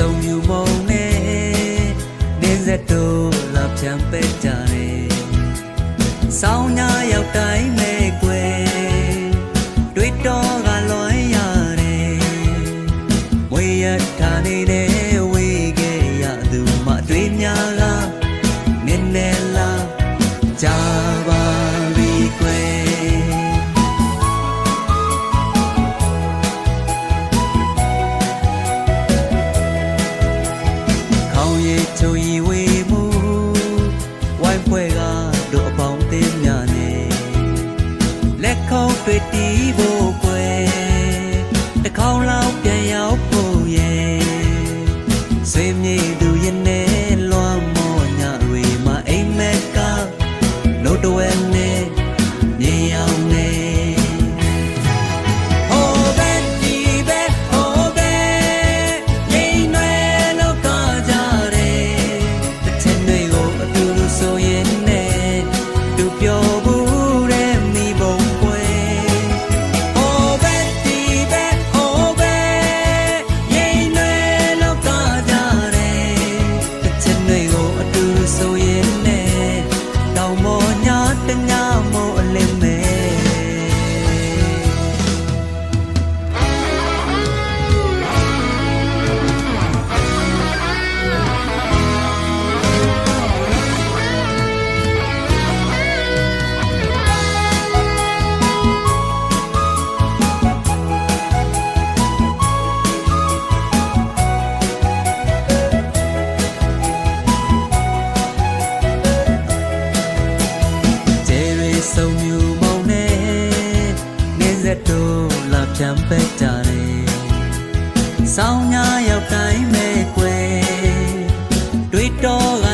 ဆုံးယူမုံနဲ့နေစက်တို့လာပြန်ပဲကြတယ်ဆောင်းညာရောက်တိုင်းမဲ့ကွယ်တွေ့တော့ကလွန်ရတယ်မွေရထားနေတဲ့ဝေးခဲ့ရသူမတွေ့များကနည်းနည်းလားကြာပါပြီကွယ်ချိုရီဝေမှုဝိုင်းပွဲကတို့အပေါင်းအသင်းများနဲ့လက်ခုပ်တွေ့တီးဖို့ကွယ်တစ်ခေါက်လောက်ပြန်ရောက်ဖို့ရဲ့ဆွေမြေသူရဲ့နဲ့လွမ်းမောညတွေမှာအိမ်မက်ကနိုးတွယ်နဲ့မြေအောင်နဲ့ဆုံးယူမုံနဲ့နေစက်တို့လာပြန်ပဲကြတယ်ဆောင်းညာရောက်တိုင်းမဲ့ကွယ်တွေ့တော့က